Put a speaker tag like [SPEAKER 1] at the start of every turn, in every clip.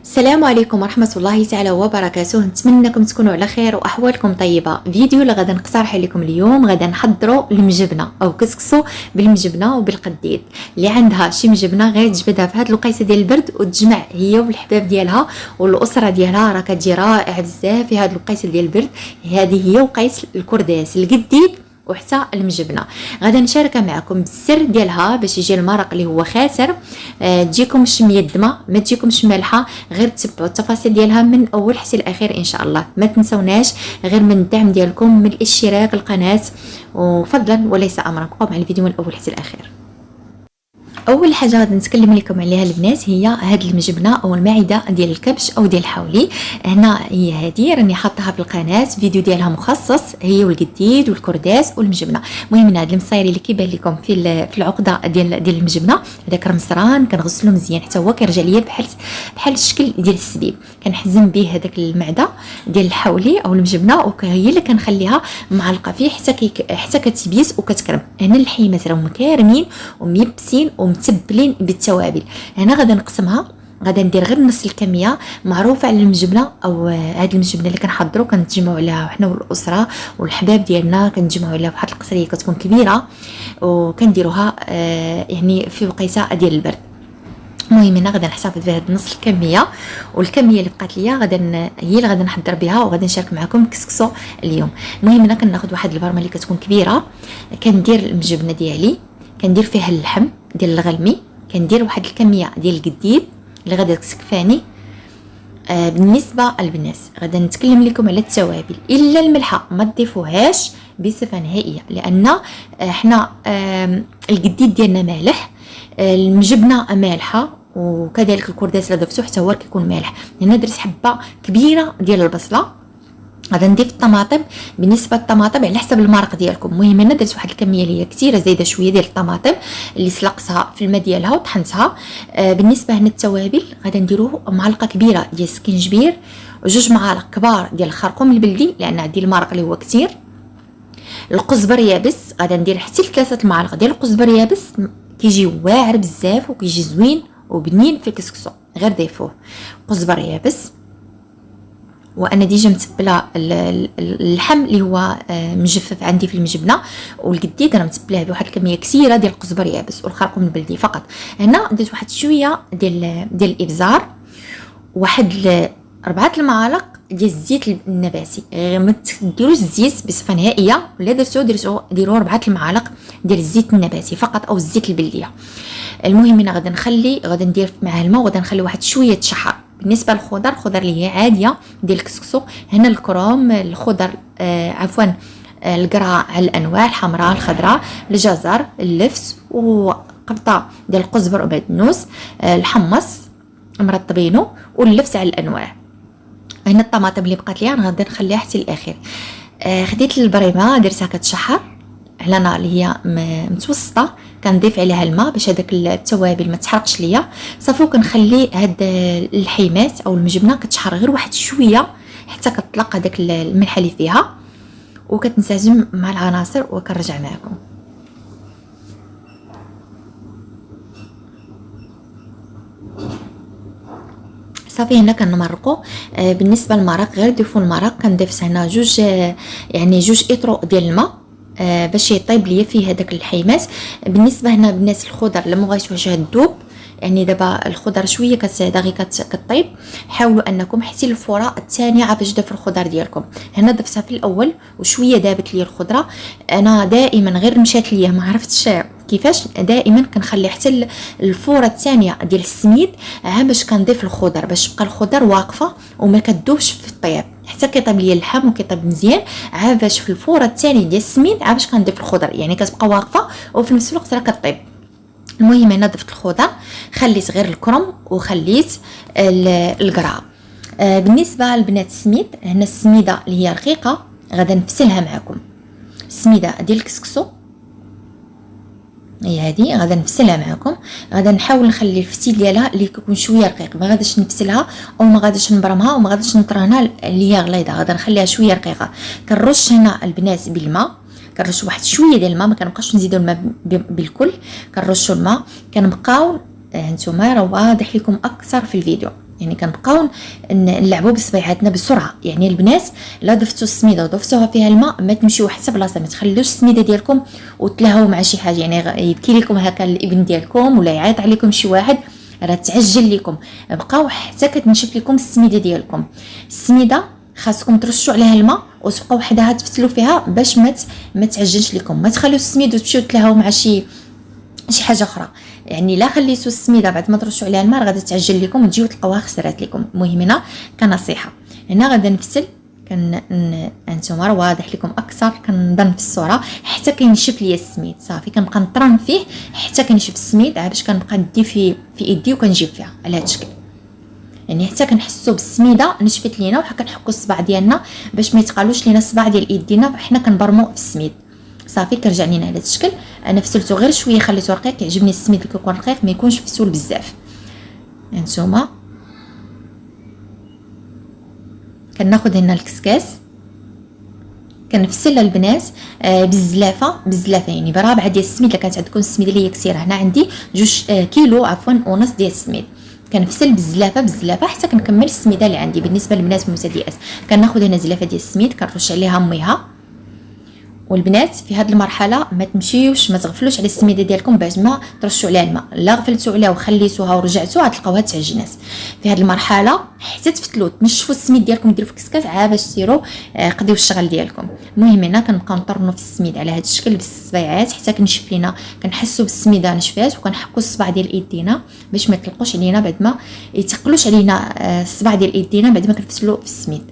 [SPEAKER 1] السلام عليكم ورحمة الله تعالى وبركاته. نتمنى انكم تكونوا على خير واحوالكم طيبة. فيديو اللي غادا نقترح لكم اليوم غادا نحضروا المجبنة او كسكسو بالمجبنة وبالقديد. اللي عندها شي مجبنة غير تجبدها في هاد الوقيته ديال البرد وتجمع هي والحباب ديالها والاسره ديالها، راه كتجي رائع بزاف في هاد الوقيته ديال البرد. هذه هي وقيت الكرداس القديد وحتى المجبنه. غادا نشارك معكم بالسر ديالها باش يجي المرق اللي هو خاسر. تجيكم شميه دمه، ما تجيكمش مالحه، غير تتبعوا التفاصيل ديالها من اول حتى الاخير ان شاء الله. ما تنسوناش غير من الدعم ديالكم، من الاشتراك القناه، وفضلا وليس امرا بقاو مع الفيديو من اول حتى الاخير. اول حاجه غادي نتكلم لكم عليها البنات هي هاد المجبنه او المعده ديال الكبش او ديال الحولي. هنا هي هذه راني حاطاها في القناه، فيديو ديالها مخصص هي والقديد والكرداس والمجبنه. المهم هاد المصايري اللي كيبان لكم في العقده ديال المجبنه، هذاك المصران كنغسلو مزيان حتى هو كيرجع ليا بحال الشكل ديال السبيب. كنحزم به هذاك المعده ديال الحولي او المجبنه، وهي اللي كنخليها معلقه فيه حتى كتبيس وكتكرم. هنا الحيمات راهم كارمين وميبسين ومتبلين بالتوابل. هنا غادا نقسمها، غادا ندير غير نص الكميه معروفه على المجبنه. او هاد المجبنه اللي كنحضروا كنتجمعوا عليها حنا والاسره والحباب ديالنا، كنتجمعوا عليها واحد القصريه كتكون كبيره وكنديروها يعني في وقيته ديال البرد. المهم هنا غادا نحتفظ بهاد نص الكميه، والكميه اللي بقات ليا هي اللي غادا نحضر بها وغادا نشارك معكم كسكسو اليوم. المهم هنا كناخذ واحد البرمه اللي كتكون كبيره، كندير المجبنه ديالي، كندير فيها اللحم ديال الغلمي، كندير واحد الكميه ديال القديد اللي غادا تكفاني. بالنسبه للبنات غادا نتكلم لكم على التوابل، الا الملحه ما تضيفوهاش بصفه نهائيه، لان احنا القديد ديالنا مالح، المجبنه مالحه، وكذلك الكرداس اللي ضفتو حتى هو كيكون مالح. هنا درت حبه كبيره ديال البصله. غادا نضيف الطماطم، بالنسبه للطماطم على حسب المرق ديالكم. المهم انا درت واحد الكميه اللي هي كثيره، زايده شويه ديال الطماطم اللي سلقتها في الماء ديالها وطحنتها. بالنسبه هنا التوابل غادا نديرو معلقه كبيره ديال السكينجبير، وجوج معالق كبار ديال الخرقوم البلدي لان عندي المرق اللي هو كثير. القزبر يابس غادا ندير حتى 3 المعالق ديال القزبر يابس، كيجي واعر بزاف وكيجي زوين وبنين في الكسكسو، غير ضيفوه قزبر يابس. وانا ديجا متبله اللحم اللي هو مجفف عندي في المجبنه، والقديد انا متبلاه بواحد الكميه كثيره ديال القزبر يابس والخرقوم البلدي فقط. هنا درت واحد شويه ديال الابزار، واحد 4 المعالق ديال الزيت النباتي. ما تديروش الزيت بصفه نهائيه، ولا ديروا 4 المعالق ديال الزيت النباتي فقط او الزيت البلديه. المهم هنا غادا ندير معاه الماء، وغادا نخلي واحد شويه شحر. بالنسبه للخضر، الخضر اللي هي عاديه ديال الكسكسو، هنا الكروم، الخضر القرع على الانواع، الحمراء الخضراء، الجزر، اللفت، وقرطه ديال القزبر وبدنوس، الحمص مرطبينو، واللفت على الانواع. هنا الطماطم اللي بقات لي غادي نخليها حتى الاخير. خديت البريمه درتها كتشحر على نار اللي هي متوسطه، كنضيف عليها الماء باش هذاك التوابل ما تحرقش ليا. صافي كنخلي هاد الحيمات او المجبنه كتشحر غير واحد شويه حتى كتطلق هذاك الملح اللي فيها، وكتنسجم مع العناصر. وكنرجع معكم. صافي هنا كنمرقوا. بالنسبه للمرق غير ضيفوا المرق، كنضيف هنا جوج اطرو ديال الماء باش يطيب ليا فيه هذاك الحيمات. بالنسبه هنا بالناس الخضر اللي مبغيتوهاش تذوب، يعني دابا الخضر شويه دغيا كطيب، حاولوا انكم حتى الفوره الثانيه باش تضيفوا الخضر ديالكم. هنا ضفتها في الاول وشويه دابت لي الخضره. انا دائما غير مشات ليا ما عرفتش كيفاش، دائما كنخلي حتى الفوره الثانيه ديال السميد باش كنضيف الخضر، باش تبقى الخضر واقفه وما كتذوبش في الطياب حتى كيطيب ليا اللحم وكيطيب مزيان. باش في الفوره الثانيه ديال السميد باش كنضيف الخضر، يعني كتبقى واقفه وفي نفس الوقت راه كطيب. المهم انا ضفت الخضر، خليت غير الكرم وخليت القرعه. بالنسبه للبنات السميد، هنا السميده اللي هي رقيقه غادا نفسلها معكم. السميده ديال الكسكسو هي هذه غادا نفسلها معكم. غادا نحاول نخلي الفتيل ديالها اللي يكون شويه رقيق، ما غاداش نفسلها او ما غاداش نبرمها وما غاداش نطرهنها اللي هي غليظه، غادا نخليها شويه رقيقه. كنرش هنا البنات بالماء، كنرش واحد شويه ديال الماء، ما كنبقاش نزيدوا الماء بالكل، كنرشوا الماء. كنبقاو هانتوما راه واضح لكم اكثر في الفيديو، يعني كنبقاو نلعبوا بصبيعاتنا بسرعه. يعني البنات لا ضفتوا السميده وضفتوها فيها الماء ما تمشيو حتى بلاصه، ما تخلوش السميده ديالكم وتلهاو مع شي حاجه. يعني يبكي لكم هكا الابن ديالكم ولا يعيط عليكم شي واحد راه تعجل لكم، بقاو حتى كتنشف لكم السميده ديالكم. السميده خاصكم ترشوا عليها الماء وتبقاو وحدها تفتلوا فيها باش ما تعجنش لكم. ما تخليوش السميد وتمشيو تلهاو مع شي حاجه اخرى. يعني لا خليتو السميده بعد ما ترشوا عليها الماء غادي تعجل لكم وتجيو تلقاوها خسرات لكم. المهم هنا كنصيحه، هنا غادا نفتل انتما راه واضح لكم اكثر، كنظن في الصوره حتى كينشف ليا السميد. صافي كنبقى نطرن فيه حتى كينشف السميد، عاد باش كنبقى ندي في يدي وكنجيب فيها على هذا الشكل. يعني حتى كنحسوا بالسميده نشفت لينا، وحنا كنحكوا الصباع ديالنا باش ما يتقالوش لينا الصباع ديال ايدينا حنا كنبرموا في السميد. صافي كرجع لينا على هذا الشكل. انا فسلته غير شويه، خليته رقيق، كيعجبني السميد اللي كيكون رقيق ما يكونش فسول بزاف. هانتوما كناخذ هنا الكسكاس كنفسل البنات بالزلافه يعني برابعه ديال السميد. الا كانت عندكم السميد اللي هي كثيره، هنا عندي 2 كيلو عفوا ونص ديال السميد. كنفسل بالزلافه حتى كنكمل السميده اللي عندي. بالنسبه للبنات المبتدئات كناخذ هنا زلافه ديال السميد كنرش عليها ميها. والبنات في هذه المرحله ما تمشيوش ما تغفلوش على السميده ديالكم باش ما ترشوا عليها الماء. لا غفلتوا عليها وخليتوها ورجعتوا غتلقاوها تعجنات. في هذه المرحله حتى تفتلوا تنشفوا السميد ديالكم ديروا في كسكاس عا باش ديروا قضيو الشغل ديالكم. المهم هنا كنبقاو نطرنوا في السميد على هذا الشكل بالصبيعات حتى كنشف لينا، كنحسوا بالسميده نشفات، وكنحكوا الصباع ديال ايدينا باش ما يطلقوش علينا بعد ما يتقلوش علينا الصباع ديال ايدينا بعد ما كنفسلوا في السميد.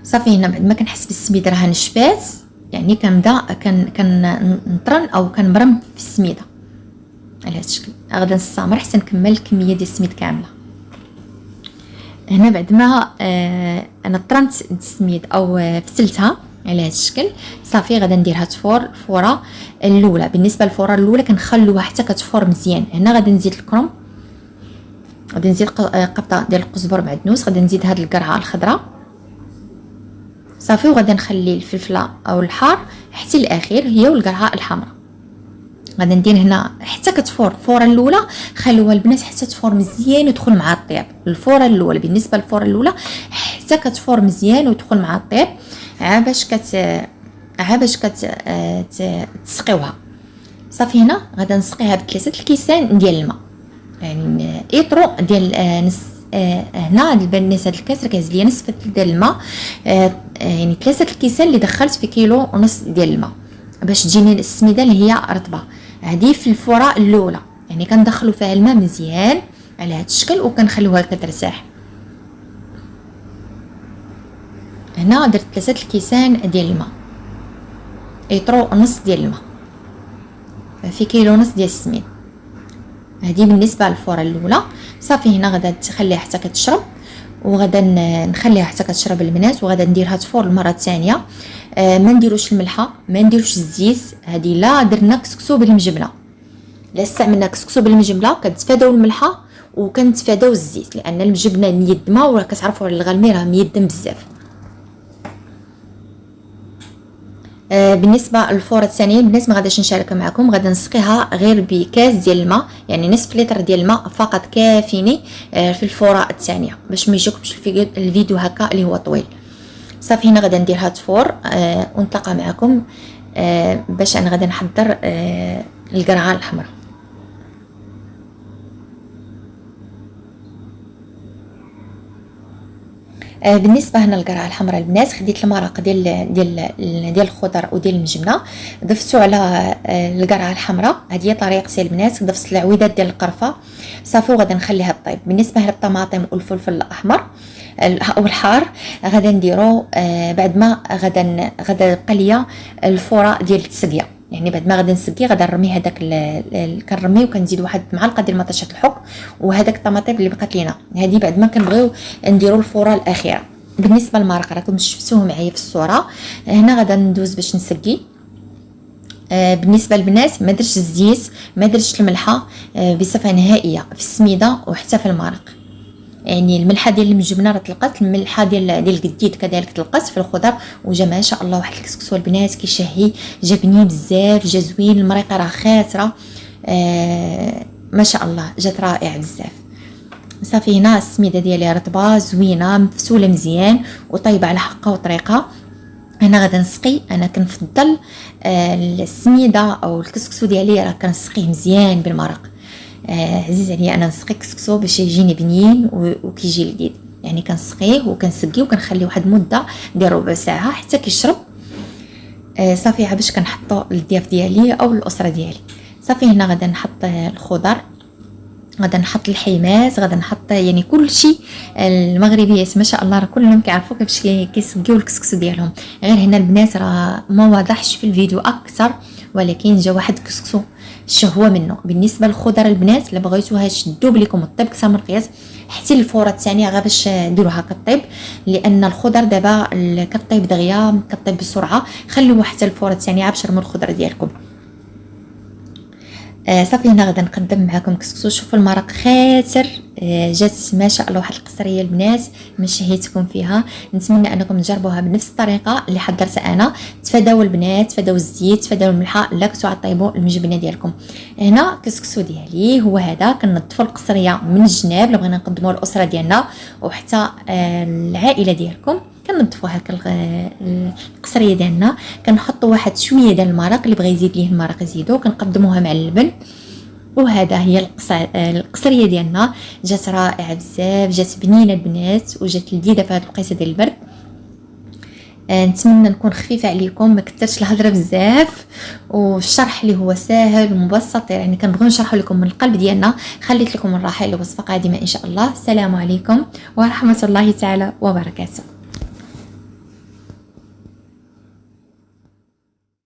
[SPEAKER 1] صافي هنا بعد ما كنحس بالسميده راها نشفات، يعني كنبدا كنطرن او كنبرم في السميده على هذا الشكل. غادا نستمر حتى نكمل الكميه ديال السميد كامله. هنا بعد ما انا طرنت السميد او فسلتها على هذا الشكل، صافي غادا نديرها تفور الفوره الاولى. بالنسبه للفوره الاولى كنخلوها حتى كتفور مزيان. هنا غادا نزيد الكرم، غادا نزيد قبطه ديال القزبر معدنوس، غادا نزيد هاد القرعه الخضراء صافي. وغادا نخلي الفلفله او الحار حتى الاخير هي والقرعه الحمراء. غادا ندير هنا حتى كتفور الفوره الاولى، خلوها البنات حتى تفور مزيان وتدخل مع الطياب. الفوره الاولى بالنسبه للفوره الاولى حتى كتفور مزيان وتدخل مع الطياب عا باش تسقيوها. صافي هنا غادا نسقيها ب3 الكيسان ديال الماء، يعني ايطرو ديال نص. هنا البنات هاد الكاس راه كيهز ليا نصف ديال الماء، يعني 3 الكيسان اللي دخلت في 1.5 كيلو ديال الماء باش تجيني السميده اللي هي رطبه. هذه في الفوره الاولى، يعني كندخلوا فيها الماء مزيان على هذا الشكل وكنخليوها كترتاح. هنا درت 3 الكيسان ديال الماء، ايطرو نص ديال الماء في 1.5 كيلو ديال السميد. هذه بالنسبه للفوره الاولى. صافي هنا غادا تخليها حتى كتشرب، وغادا نخليها حتى كتشرب البنات، وغادا نديرها تفور المره الثانيه. ما نديروش الملحه، ما نديروش الزيت. هذه لا درنا كسكسو بالمجبله، لا استعملنا كسكسو بالمجبله كنتفاداو الملحه وكنتفاداو الزيت، لان الجبنه ميدمه وراه كتعرفوا على الغلمي راه ميدم بزاف. بالنسبه للفوره الثانيه البنات ما غاداش نشاركها معكم، غادا نسقيها غير بكاس ديال الماء، يعني نصف لتر ديال الماء فقط كافيني في الفوره الثانيه باش ما يجيكمش الفيديو هكا اللي هو طويل. صافي هنا غادا نديرها تفور ونتلاقى معكم باش انا غادا نحضر القرعه الحمراء. بالنسبه هنا للقرعه الحمراء البنات خديت المرق ديال الخضر وديال الجبنه ضفتو على القرعه الحمراء. هذه هي طريقتي البنات، ضفت العويدات ديال القرفه صافي وغادا نخليها طيب. بالنسبه للطماطم والفلفل الاحمر او الحار غادا نديرو بعد ما غادا بقى ليا الفوره ديال التسقيه، يعني بعد ما غادا نسقي غادا نرمي هذاك كنرمي وكنزيد واحد معلقه ديال مطيشه الحك وهذاك الطماطم اللي بقات لينا. هذه بعد ما كنبغيو نديروا الفوره الاخيره. بالنسبه للمرق راكم شفتوه معايا في الصوره. هنا غادا ندوز باش نسقي. بالنسبه للبنات ما درتش الزيت ما درتش الملحه بصفه نهائيه في السميده وحتى في المرق. يعني الملحه ديال المجبنه راه طلقت، الملحه ديال القديد كذلك طلقت في الخضر، وجا ما شاء الله واحد الكسكسو البنات كيشهي، جا بنين بزاف، جا زوين. المريقه راه خاسره ما شاء الله جات رائعه بزاف. صافي هنا السميده ديالي رطبه زوينه مفسوله مزيان وطيبه على حقها وطريقه. هنا غادا نسقي، انا كنفضل السميده او الكسكسو ديالي راه كنسقيه مزيان بالمرق. عزيز عليا انا نسقي كسكسو باش يجيني بنين وكيجي لذيذ، يعني كنسقيه وكنسقيه وكنخليه واحد المده ديال ربع ساعه حتى كيشرب. صافي باش كنحطو للضياف ديالي او الاسره ديالي. صافي هنا غادا نحط الخضر، غادا نحط الحماس، غادا نحط يعني كل شيء. المغربيات ما شاء الله راه كلهم كيعرفوا كيفاش كيسقيو الكسكسو ديالهم. غير هنا البنات راه ما واضحش في الفيديو اكثر، ولكن جا واحد كسكسو الشهوه منه. بالنسبه للخضر البنات اللي بغيتوها تشدوا بليكم الطيب كثر من القياس، حتى الفوره الثانيه غير باش ديروها كطيب، لان الخضر دابا كطيب دغيا كطيب بسرعه. خليوها حتى الفوره الثانيه باش ترموا الخضر ديالكم. صافي هنا غادا نقدم معكم كسكسو. شوفوا المرق خاتر، جات ما شاء الله واحد القصريه البنات من شهيتكم فيها. نتمنى انكم تجربوها بنفس الطريقه اللي حضرتها انا. تفاداو البنات، تفاداو الزيت، تفاداو الملحه، لا كنتو غطيبوا المجبنه ديالكم. هنا كسكسو ديالي هو هذا. كنظفوا القصريه من الجناب اللي بغينا نقدموها للاسره ديالنا وحتى العائله ديالكم. كنظفوا هكا القصريه ديالنا، كنحطوا واحد شويه ديال المرق، اللي بغى يزيد ليه المرق يزيدو، كنقدموها مع اللبن. وهذا هي القصريه ديالنا. جات رائعه بزاف، جات بنينه البنات وجات لذيذه في هذه الوقيته ديال البرد. نتمنى نكون خفيفه عليكم، ما كثرتش الهضره بزاف، والشرح اللي هو ساهل ومبسط، يعني كنبغيو نشرحه لكم من القلب ديالنا. خليت لكم الراحه لوصفه قادمه ان شاء الله. السلام عليكم ورحمه الله تعالى وبركاته.